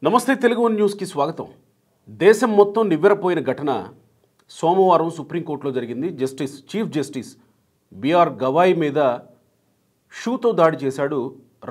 నమస్తే తెలుగు వన్ న్యూస్కి స్వాగతం. దేశం మొత్తం నివ్వెరపోయిన ఘటన సోమవారం సుప్రీంకోర్టులో జరిగింది. చీఫ్ జస్టిస్ బిఆర్ గవాయ్ మీద షూతో దాడి చేశాడు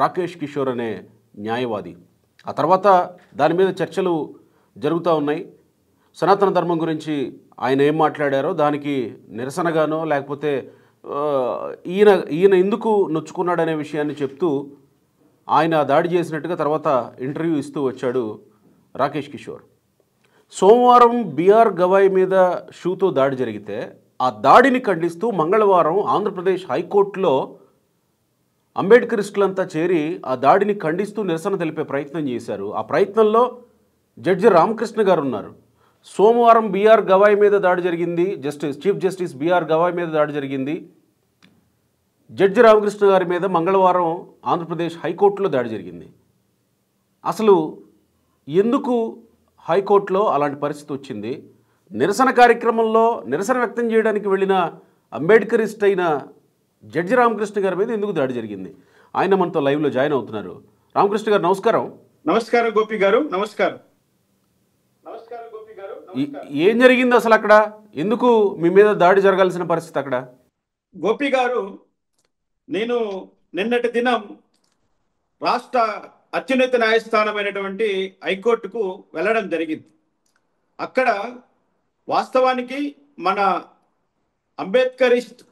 రాకేష్ కిషోర్ అనే న్యాయవాది. ఆ తర్వాత దాని మీద చర్చలు జరుగుతూ ఉన్నాయి. సనాతన ధర్మం గురించి ఆయన ఏం మాట్లాడారో దానికి నిరసనగానో లేకపోతే ఈయన ఎందుకు నొచ్చుకున్నాడనే విషయాన్ని చెప్తూ ఆయన దాడి చేసినట్టుగా తర్వాత ఇంటర్వ్యూ ఇస్తూ వచ్చాడు రాకేష్ కిషోర్. సోమవారం బిఆర్ గవాయ్ మీద షూతో దాడి జరిగితే ఆ దాడిని ఖండిస్తూ మంగళవారం ఆంధ్రప్రదేశ్ హైకోర్టులో అంబేద్కరిస్టులంతా చేరి ఆ దాడిని ఖండిస్తూ నిరసన తెలిపే ప్రయత్నం చేశారు. ఆ ప్రయత్నంలో జడ్జి రామకృష్ణ గారు ఉన్నారు. సోమవారం బిఆర్ గవాయ్ మీద దాడి జరిగింది, చీఫ్ జస్టిస్ బిఆర్ గవాయ్ మీద దాడి జరిగింది. జడ్జి రామకృష్ణ గారి మీద మంగళవారం ఆంధ్రప్రదేశ్ హైకోర్టులో దాడి జరిగింది. అసలు ఎందుకు హైకోర్టులో అలాంటి పరిస్థితి వచ్చింది? నిరసన కార్యక్రమంలో నిరసన వ్యక్తం చేయడానికి వెళ్ళిన అంబేద్కరిస్ట్ అయిన జడ్జి రామకృష్ణ గారి మీద ఎందుకు దాడి జరిగింది? ఆయన మనతో లైవ్లో జాయిన్ అవుతున్నారు. రామకృష్ణ గారు నమస్కారం. నమస్కారం గోపి గారు. నమస్కారం. ఏం జరిగింది అసలు అక్కడ? ఎందుకు మీ మీద దాడి జరగాల్సిన పరిస్థితి అక్కడ? గోపి గారు, నేను నిన్నటి దినం రాష్ట్ర అత్యున్నత న్యాయస్థానమైనటువంటి హైకోర్టుకు వెళ్ళడం జరిగింది. అక్కడ వాస్తవానికి మన అంబేద్కరిస్ట్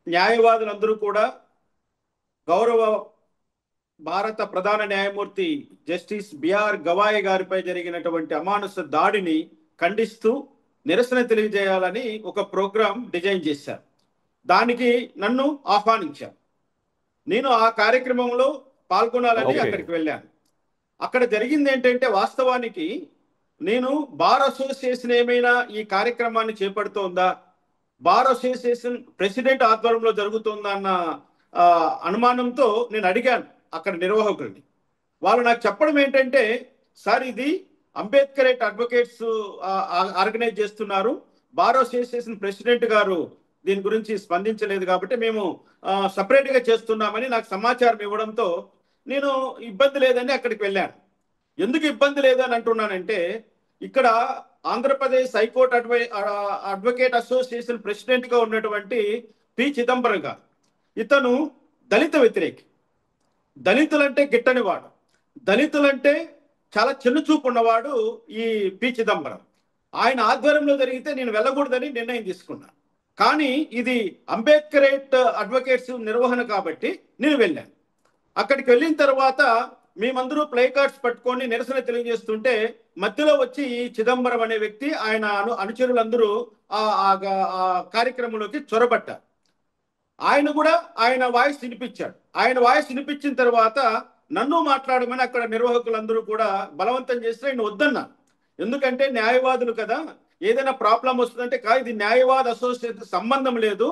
న్యాయవాదులందరూ కూడా గౌరవ భారత ప్రధాన న్యాయమూర్తి జస్టిస్ బిఆర్ గవాయ్ గారిపై జరిగినటువంటి అమానుష దాడిని ఖండిస్తూ నిరసన తెలియజేయాలని ఒక ప్రోగ్రాం డిజైన్ చేశారు. దానికి నన్ను ఆహ్వానించారు. నేను ఆ కార్యక్రమంలో పాల్గొనాలని అక్కడికి వెళ్ళాను. అక్కడ జరిగింది ఏంటంటే, వాస్తవానికి నేను బార్ అసోసియేషన్ ఏమైనా ఈ కార్యక్రమాన్ని చేపడుతోందా, బార్ అసోసియేషన్ ప్రెసిడెంట్ ఆధ్వర్యంలో జరుగుతుందా అన్న అనుమానంతో నేను అడిగాను అక్కడ నిర్వాహకుల్ని. వాళ్ళు నాకు చెప్పడం ఏంటంటే, సార్ ఇది అంబేద్కరేట్ అడ్వకేట్స్ ఆర్గనైజ్ చేస్తున్నారు, బార్ అసోసియేషన్ ప్రెసిడెంట్ గారు దీని గురించి స్పందించలేదు కాబట్టి మేము సపరేట్గా చేస్తున్నామని నాకు సమాచారం ఇవ్వడంతో నేను ఇబ్బంది లేదని అక్కడికి వెళ్ళాను. ఎందుకు ఇబ్బంది లేదని అంటున్నానంటే, ఇక్కడ ఆంధ్రప్రదేశ్ హైకోర్టు అడ్వకేట్ అసోసియేషన్ ప్రెసిడెంట్గా ఉన్నటువంటి పి చిదంబరం గారు, ఇతను దళిత వ్యతిరేకి. దళితులంటే గిట్టనివాడు, దళితులంటే చాలా చిన్నచూపు ఉన్నవాడు ఈ పి చిదంబరం. ఆయన ఆధ్వర్యంలో జరిగితే నేను వెళ్ళకూడదని నిర్ణయం తీసుకున్నాను. కానీ ఇది అంబేద్కరేట్ అడ్వకేట్స్ నిర్వహణ కాబట్టి నేను వెళ్ళాను. అక్కడికి వెళ్ళిన తర్వాత మేమందరూ ప్లే కార్డ్స్ పట్టుకొని నిరసన తెలియజేస్తుంటే మధ్యలో వచ్చి ఈ చిదంబరం అనే వ్యక్తి, ఆయన అనుచరులందరూ ఆ కార్యక్రమంలోకి చొరబడ్డారు. ఆయన కూడా ఆయన వాయిస్ వినిపించాడు. ఆయన వాయిస్ వినిపించిన తర్వాత నన్ను మాట్లాడమని అక్కడ నిర్వాహకులందరూ కూడా బలవంతం చేస్తే నేను వద్దన్నా. ఎందుకంటే న్యాయవాదులు కదా, ఏదైనా ప్రాబ్లం వస్తుందంటే ఇది న్యాయవాద అసోసియేషన్ సంబంధం లేదు,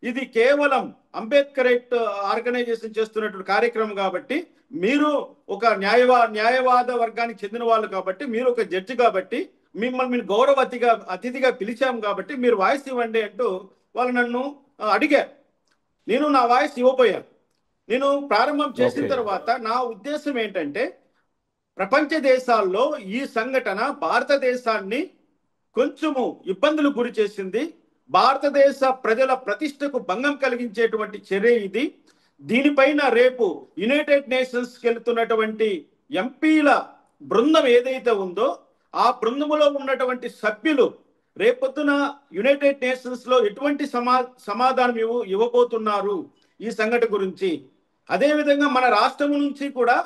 ఇది కేవలం అంబేద్కరేట్ ఆర్గనైజేషన్ చేస్తున్నటువంటి కార్యక్రమం కాబట్టి, మీరు ఒక న్యాయవాద వర్గానికి చెందిన వాళ్ళు కాబట్టి, మీరు ఒక జడ్జి కాబట్టి మిమ్మల్ని గౌరవ అతిథిగా పిలిచాము కాబట్టి మీరు వాయిస్ ఇవ్వండి అంటూ వాళ్ళు నన్ను అడిగారు. నేను నా వాయిస్ ఇవ్వబోయాను. నేను ప్రారంభం చేసిన తర్వాత నా ఉద్దేశం ఏంటంటే, ప్రపంచ దేశాల్లో ఈ సంఘటన భారతదేశాన్ని కొంచెము ఇబ్బందులు గురి చేసింది. భారతదేశ ప్రజల ప్రతిష్టకు భంగం కలిగించేటువంటి చర్య ఇది. దీనిపైన రేపు యునైటెడ్ నేషన్స్కి వెళుతున్నటువంటి ఎంపీల బృందం ఏదైతే ఉందో ఆ బృందములో ఉన్నటువంటి సభ్యులు రేపొద్దున యునైటెడ్ నేషన్స్లో ఎటువంటి సమాధానం ఇవ్వబోతున్నారు ఈ సంఘటన గురించి. అదేవిధంగా మన రాష్ట్రం నుంచి కూడా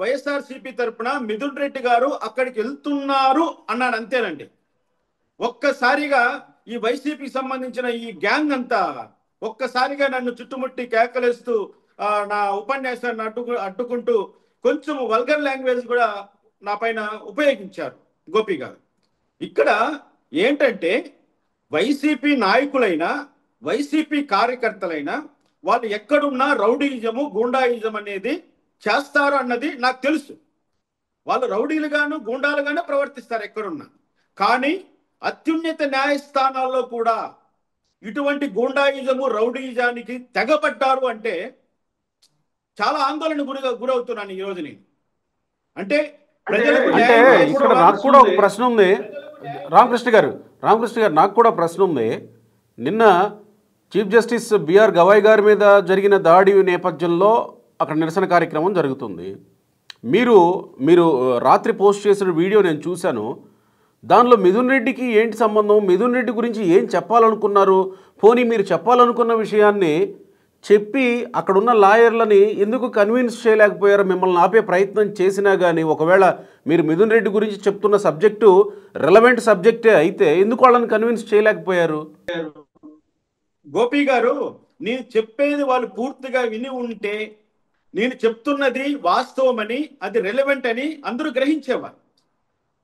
వైఎస్ఆర్సీపీ తరఫున మిథున్ రెడ్డి గారు అక్కడికి వెళ్తున్నారు అన్నాడు. అంతేనండి. ఒక్కసారిగా ఈ వైసీపీకి సంబంధించిన ఈ గ్యాంగ్ అంతా ఒక్కసారిగా నన్ను చుట్టుముట్టి కేకలేస్తూ నా ఉపన్యాసాన్ని అడ్డుకుంటూ కొంచెం వల్గర్ లాంగ్వేజ్ కూడా నా పైన ఉపయోగించారు గోపి గారు. ఇక్కడ ఏంటంటే, వైసీపీ నాయకులైనా వైసీపీ కార్యకర్తలైనా వాళ్ళు ఎక్కడున్నా రౌడీయిజము గూండాయిజం అనేది చేస్తారు అన్నది నాకు తెలుసు. వాళ్ళు రౌడీలుగాను గూండాలుగానే ప్రవర్తిస్తారు ఎక్కడున్నా. కానీ అత్యున్నత న్యాయస్థానాల్లో కూడా ఇటువంటి గూండాయిజము రౌడీయిజానికి తెగబడ్డారు అంటే చాలా ఆందోళన గురవుతున్నాను ఈరోజు నేను. అంటే ప్రజలకు అంటే న్యాయం ఇక్కడ చేసిన నాకు కూడా ఒక ప్రశ్న ఉంది. రామకృష్ణ గారు నాకు కూడా ప్రశ్న ఉంది. నిన్న చీఫ్ జస్టిస్ బిఆర్ గవాయ్ గారి మీద జరిగిన దాడి నేపథ్యంలో అక్కడ నిరసన కార్యక్రమం జరుగుతుంది. మీరు మీరు రాత్రి పోస్ట్ చేసిన వీడియో నేను చూశాను. దానిలో మిథున్ రెడ్డికి ఏంటి సంబంధం, మిథున్ రెడ్డి గురించి ఏం చెప్పాలనుకున్నారు, పోనీ మీరు చెప్పాలనుకున్న విషయాన్ని చెప్పి అక్కడున్న లాయర్లని ఎందుకు కన్విన్స్ చేయలేకపోయారు? మిమ్మల్ని ఆపే ప్రయత్నం చేసినా కానీ ఒకవేళ మీరు మిథున్ రెడ్డి గురించి చెప్తున్న సబ్జెక్టు రెలవెంట్ సబ్జెక్టే అయితే ఎందుకు వాళ్ళని కన్విన్స్ చేయలేకపోయారు? గోపి గారు, నేను చెప్పేది వాళ్ళు పూర్తిగా విని ఉంటే నేను చెప్తున్నది వాస్తవమని, అది రెలవెంట్ అని అందరూ గ్రహించేవారు.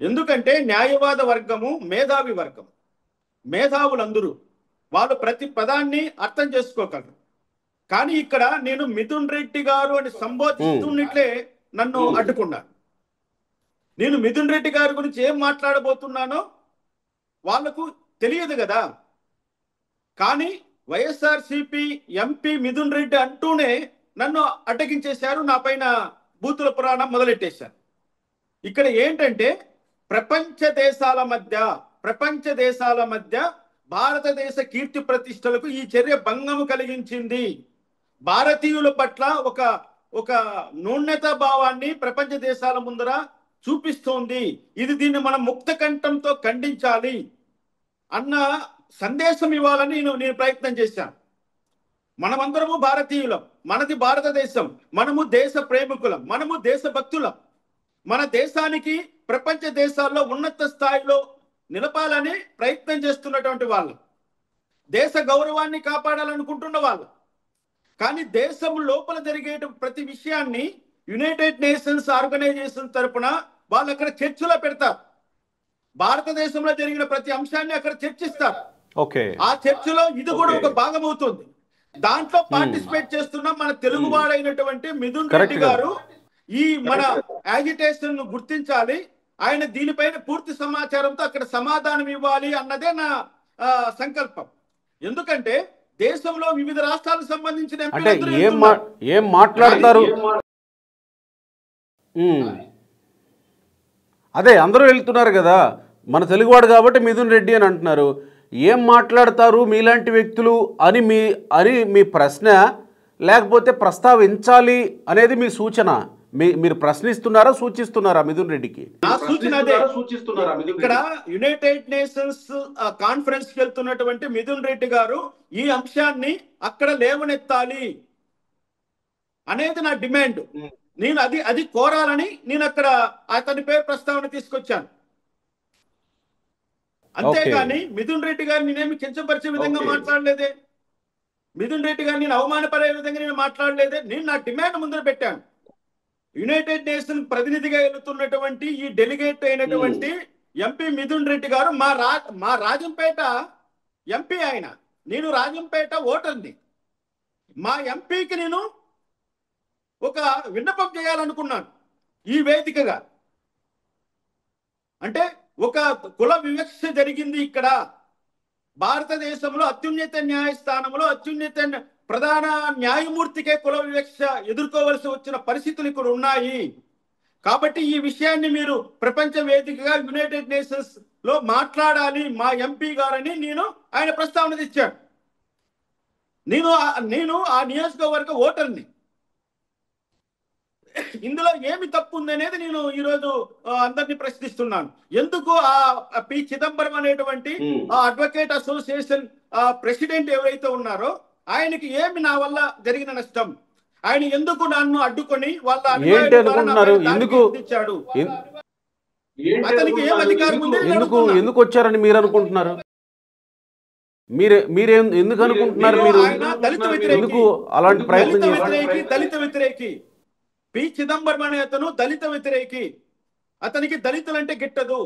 ఎందుకంటే న్యాయవాద వర్గము మేధావి వర్గం, మేధావులందరూ వాళ్ళు ప్రతి పదాన్ని అర్థం చేసుకోగలరు. కానీ ఇక్కడ నేను మిథున్ రెడ్డి గారు అని సంబోధిస్తున్నట్లే నన్ను అడ్డుకున్నారు. నేను మిథున్ రెడ్డి గారి గురించి ఏం మాట్లాడబోతున్నానో వాళ్లకు తెలియదు కదా. కానీ వైఎస్ఆర్సిపి ఎంపీ మిథున్ రెడ్డి అంటూనే నన్ను అడ్డగించేశారు, నా పైన బూతుల పురాణం మొదలెట్టేశారు. ఇక్కడ ఏంటంటే ప్రపంచ దేశాల మధ్య భారతదేశ కీర్తి ప్రతిష్టలకు ఈ చర్య భంగము కలిగించింది. భారతీయుల పట్ల ఒక న్యూనత భావాన్ని ప్రపంచ దేశాల ముందర చూపిస్తోంది. దీన్ని మనం ముక్త కంఠంతో ఖండించాలి అన్న సందేశం ఇవ్వాలని నేను ప్రయత్నం చేశాను. మనమందరము భారతీయులం, మనది భారతదేశం, మనము దేశ ప్రేమికులం, మనము దేశభక్తులం. మన దేశానికి ప్రపంచ దేశాల్లో ఉన్నత స్థాయిలో నిలపాలని ప్రయత్నం చేస్తున్నటువంటి వాళ్ళు, దేశ గౌరవాన్ని కాపాడాలనుకుంటున్న వాళ్ళు. కానీ దేశం లోపల జరిగే ప్రతి విషయాన్ని యునైటెడ్ నేషన్స్ ఆర్గనైజేషన్ తరపున వాళ్ళు అక్కడ చర్చలో పెడతారు. భారతదేశంలో జరిగిన ప్రతి అంశాన్ని అక్కడ చర్చిస్తారు. ఆ చర్చలో ఇది కూడా ఒక భాగం అవుతుంది. దాంట్లో పార్టిసిపేట్ చేస్తున్న మన తెలుగువాడైనటువంటి మిథున్ రెడ్డి గారు ఈ మన యాజిటేషన్ ను గుర్తించాలి, ఆయన దీనిపైన పూర్తి సమాచారంతో అక్కడ సమాధానం ఇవ్వాలి అన్నదే నా సంకల్పం. ఎందుకంటే దేశంలో వివిధ రాష్ట్రాలకు సంబంధించిన ఏం మాట్లాడతారు, అదే అందరూ వెళ్తున్నారు కదా, మన తెలుగువాడు కాబట్టి మిథున్ రెడ్డి అని అంటున్నారు. ఏం మాట్లాడతారు మీలాంటి వ్యక్తులు అని మీ ప్రశ్న, లేకపోతే ప్రస్తావించాలి అనేది మీ సూచన? మీరు ప్రశ్నిస్తున్నారా, సూచిస్తున్నారా మిథున్ రెడ్డికి? నా సూచన అదే. ఇక్కడ యునైటెడ్ నేషన్స్ కాన్ఫరెన్స్ కి వెళ్తున్నటువంటి మిథున్ రెడ్డి గారు ఈ అంశాన్ని అక్కడ లేవనెత్తాలి అనేది నా డిమాండ్. నేను అది కోరాలని నేను అక్కడ అతని పేరు ప్రస్తావన తీసుకొచ్చాను. అంతేగాని మిథున్ రెడ్డి గారిని నేనేమి కించపరిచే విధంగా మాట్లాడలేదే, మిథున్ రెడ్డి గారిని నేను అవమానపడే విధంగా నేను మాట్లాడలేదే. నేను నా డిమాండ్ ముందర పెట్టాను. యునైటెడ్ నేషన్ ప్రతినిధిగా వెళుతున్నటువంటి ఈ డెలిగేట్ అయినటువంటి ఎంపీ మిథున్ రెడ్డి గారు మా రాజంపేట ఎంపీ, ఆయన, నేను రాజంపేట ఓటర్ని. మా ఎంపీకి నేను ఒక విన్నపం చేయాలనుకున్నాను ఈ వేదికగా. అంటే ఒక కుల వివక్ష జరిగింది ఇక్కడ భారతదేశంలో. అత్యున్నత న్యాయస్థానంలో అత్యున్నత ప్రధాన న్యాయమూర్తికే కుల వివక్ష ఎదుర్కోవలసి వచ్చిన పరిస్థితులు ఇక్కడ ఉన్నాయి. కాబట్టి ఈ విషయాన్ని మీరు ప్రపంచ వేదికగా యునైటెడ్ నేషన్స్ లో మాట్లాడాలి మా ఎంపీ గారని ఆయన ప్రస్తావన తెచ్చాడు. నేను ఆ నియోజకవర్గ ఓటర్ని. ఇందులో ఏమి తప్పు ఉంది అనేది నేను ఈరోజు అందరినీ ప్రశ్నిస్తున్నాను. ఎందుకు పి చిదంబరం అనేటువంటి అడ్వకేట్ అసోసియేషన్ ప్రెసిడెంట్ ఎవరైతే ఉన్నారో ఆయనకి ఏమి నా వల్ల జరిగిన నష్టం, ఆయన ఎందుకు నన్ను అడ్డుకొని వాళ్ళ ఇచ్చాడు, అతనికి ఏం అధికారం ఉంది, ఎందుకు వచ్చారని మీరు అనుకుంటున్నారు? మీరేం ఎందుకు అనుకుంటున్నారు? మీరు దళిత వ్యతిరేకి, అలాంటి ప్రయత్నం దళిత వ్యతిరేకి. పి చిదంబరం అనే అతను దళిత వ్యతిరేకి. అతనికి దళితులంటే గిట్టదు,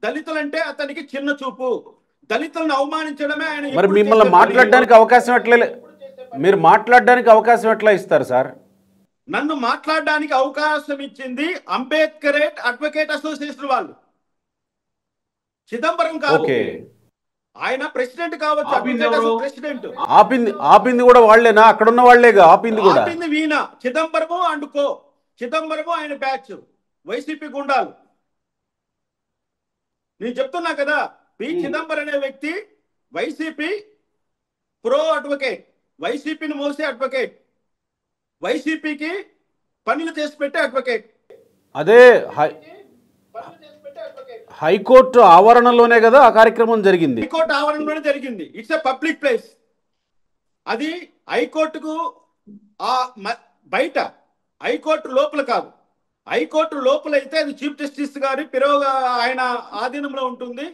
దళితులంటే అతనికి చిన్న చూపు, దళితులను అవమానించడమే ఆయన. మరి మిమ్మల్ని మాట్లాడడానికి అవకాశం ఎట్లా, మీరు మాట్లాడడానికి అవకాశం ఎట్లా ఇస్తారు సార్? నన్ను మాట్లాడడానికి అవకాశం ఇచ్చింది అంబేద్కరేట్ అడ్వకేట్ అసోసియేషన్ వాళ్ళు, చిదంబరం కాదు. ఆయన ప్రెసిడెంట్ కావచ్చు, ప్రెసిడెంట్. ఆపింది కూడా వాళ్ళేనా? అక్కడ ఉన్న వాళ్ళేగా ఆపింది కూడా. వీణ చిదంబరము అండుకో, చిదంబరము ఆయన బ్యాచ్. వైసీపీ గుండాలు. నేను చెప్తున్నా కదా, పి చిదంబరం అనే వ్యక్తి వైసీపీ ప్రో అడ్వకేట్, వైసీపీని మోసే అడ్వకేట్, వైసీపీకి పనులు చేసి పెట్టే అడ్వకేట్. అదే హైకోర్టు ఆవరణలోనే కదా ఆ కార్యక్రమం జరిగింది. హైకోర్టు ఆవరణలోనే జరిగింది. It's a public place. అది హైకోర్టుకు బయట, హైకోర్టు లోపల కాదు. హైకోర్టు లోపల అయితే అది చీఫ్ జస్టిస్ గారి ఆయన ఆధీనంలో ఉంటుంది.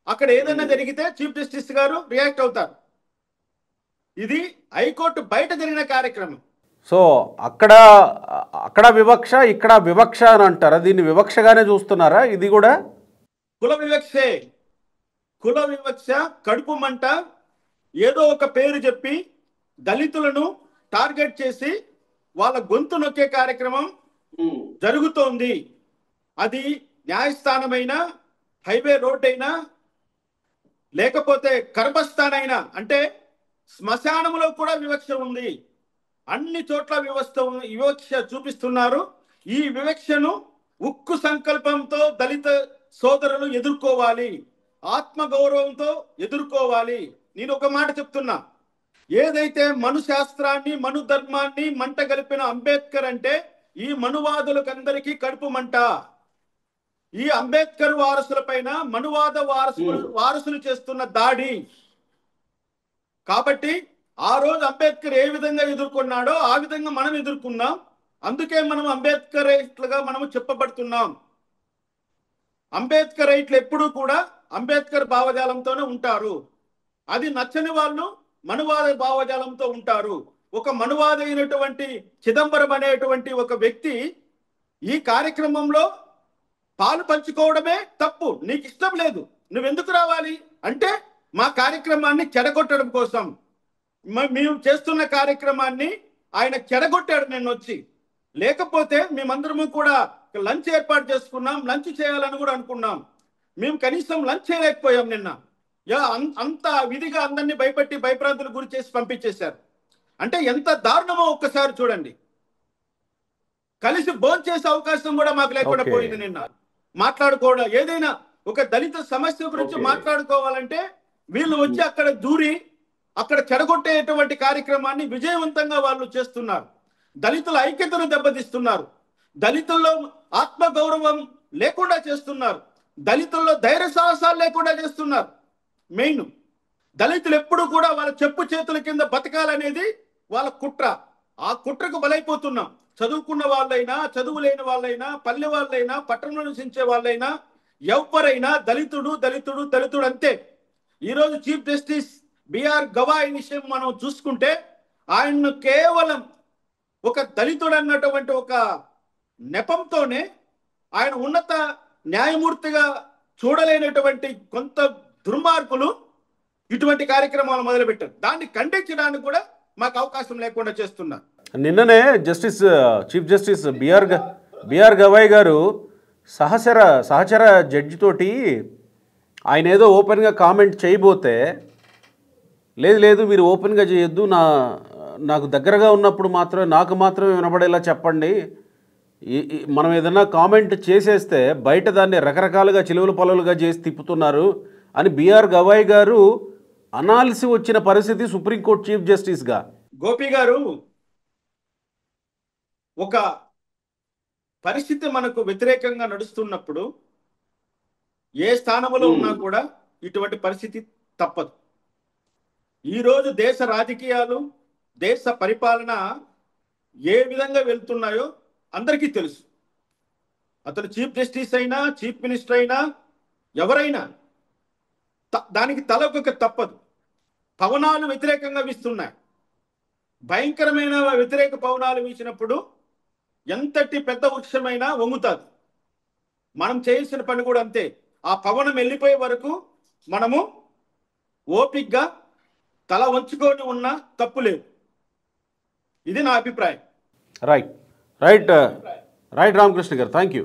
అక్కడ ఏదైనా జరిగితే చీఫ్ జస్టిస్ గారు రియాక్ట్ అవుతారు. ఇది హైకోర్టు బయట జరిగిన కార్యక్రమం. సో అక్కడ వివక్ష, ఇక్కడ వివక్ష అని అంటారా? దీన్ని వివక్షగానే చూస్తున్నారా? ఇది కూడా కుల వివక్షే. కుల వివక్ష, కడుపు మంట, ఏదో ఒక పేరు చెప్పి దళితులను టార్గెట్ చేసి వాళ్ళ గొంతు నొక్కే కార్యక్రమం జరుగుతోంది. అది న్యాయస్థానమైనా, హైవే రోడ్ అయినా, లేకపోతే కర్మస్థాన్ అయినా, అంటే శ్మశానంలో కూడా వివక్ష ఉంది. అన్ని చోట్ల వివక్ష చూపిస్తున్నారు. ఈ వివక్షను ఉక్కు సంకల్పంతో దళిత సోదరులు ఎదుర్కోవాలి, ఆత్మగౌరవంతో ఎదుర్కోవాలి. నేను ఒక మాట చెప్తున్నా, ఏదైతే మను శాస్త్రాన్ని, మను ధర్మాన్ని మంట గలిపిన అంబేద్కర్ అంటే ఈ మనువాదులకందరికీ కడుపు మంట. ఈ అంబేద్కర్ వారసుల పైన మనువాద వారసులు చేస్తున్న దాడి. కాబట్టి ఆ రోజు అంబేద్కర్ ఏ విధంగా ఎదుర్కొన్నాడో ఆ విధంగా మనం ఎదుర్కొన్నాం. అందుకే మనం అంబేద్కరైట్లుగా మనము చెప్పబడుతున్నాం. అంబేద్కరైట్లు ఎప్పుడూ కూడా అంబేద్కర్ భావజాలంతోనే ఉంటారు. అది నచ్చని వాళ్ళు మనువాద భావజాలంతో ఉంటారు. ఒక మనువాద అయినటువంటి చిదంబరం అనేటువంటి ఒక వ్యక్తి ఈ కార్యక్రమంలో పాలు పంచుకోవడమే తప్పు. నీకు ఇష్టం లేదు, నువ్వెందుకు రావాలి అంటే మా కార్యక్రమాన్ని చెడగొట్టడం కోసం, మేము చేస్తున్న కార్యక్రమాన్ని ఆయన చెడగొట్టాడు నిన్న వచ్చి. లేకపోతే మేమందరము కూడా లంచ్ ఏర్పాటు చేసుకున్నాం, లంచ్ చేయాలని కూడా అనుకున్నాం. మేము కనీసం లంచ్ చేయలేకపోయాం నిన్న. అంత విధిగా అందరినీ భయపెట్టి భయప్రాంతులకు గురి చేసి పంపించేశారు. అంటే ఎంత దారుణమో ఒక్కసారి చూడండి. కలిసి భోంచేసే అవకాశం కూడా మాకు లేకుండా పోయింది నిన్న. మాట్లాడుకోవడం, ఏదైనా ఒక దళిత సమస్య గురించి మాట్లాడుకోవాలంటే వీళ్ళు వచ్చి అక్కడ దూరి అక్కడ చెడగొట్టేటువంటి కార్యక్రమాన్ని విజయవంతంగా వాళ్ళు చేస్తున్నారు. దళితుల ఐక్యతను దెబ్బతీస్తున్నారు. దళితుల్లో ఆత్మగౌరవం లేకుండా చేస్తున్నారు. దళితుల్లో ధైర్య సాహసాలు లేకుండా చేస్తున్నారు. మెయిన్ దళితులు ఎప్పుడు కూడా వాళ్ళ చెప్పు చేతుల కింద బతకాలనేది వాళ్ళ కుట్ర. ఆ కుట్రకు బలైపోతున్నాం. చదువుకున్న వాళ్ళైనా, చదువు లేని వాళ్ళైనా, పల్లె వాళ్ళైనా, పట్టణంలో నివసించే వాళ్ళైనా, ఎవరైనా దళితుడు దళితుడు దళితుడు అంతే. ఈరోజు చీఫ్ జస్టిస్ బిఆర్ గవాయ్ విషయం మనం చూసుకుంటే ఆయన్ను కేవలం ఒక దళితుడు అన్నటువంటి ఒక నెపంతోనే ఆయన ఉన్నత న్యాయమూర్తిగా చూడలేనటువంటి కొంత దుర్మార్గులు ఇటువంటి కార్యక్రమాలు మొదలుపెట్టారు. దాన్ని ఖండించడానికి కూడా మాకు అవకాశం లేకుండా చేస్తున్నారు. నిన్ననే చీఫ్ జస్టిస్ బిఆర్ గవాయ్ గారు సహచర జడ్జి తోటి ఆయన ఏదో ఓపెన్గా కామెంట్ చేయబోతే, లేదు మీరు ఓపెన్గా చేయొద్దు, నాకు దగ్గరగా ఉన్నప్పుడు నాకు మాత్రమే వినబడేలా చెప్పండి, మనం ఏదైనా కామెంట్ చేసేస్తే బయట దాన్ని రకరకాలుగా చిలువలు పొలవులుగా చేసి తిప్పుతున్నారు అని బిఆర్ గవాయ్ గారు అనాల్సి వచ్చిన పరిస్థితి సుప్రీంకోర్టు చీఫ్ జస్టిస్గా. గోపి గారు, ఒక పరిస్థితి మనకు వ్యతిరేకంగా నడుస్తున్నప్పుడు ఏ స్థానంలో ఉన్నా కూడా ఇటువంటి పరిస్థితి తప్పదు. ఈరోజు దేశ రాజకీయాలు, దేశ పరిపాలన ఏ విధంగా వెళ్తున్నాయో అందరికీ తెలుసు. అతను చీఫ్ జస్టిస్ అయినా, చీఫ్ మినిస్టర్ అయినా, ఎవరైనా దానికి తలొక తప్పదు. పవనాలు వ్యతిరేకంగా వీస్తున్నాయి. భయంకరమైన వ్యతిరేక పవనాలు వీసినప్పుడు ఎంతటి పెద్ద వృక్షమైనా వంగుతుంది. మనం చేయాల్సిన పని కూడా అంతే. ఆ పవనం వెళ్ళిపోయే వరకు మనము ఓపికగా తల వంచుకొని ఉన్నా తప్పు లేదు. ఇది నా అభిప్రాయం. రైట్ రామకృష్ణ గారు, థ్యాంక్ యూ.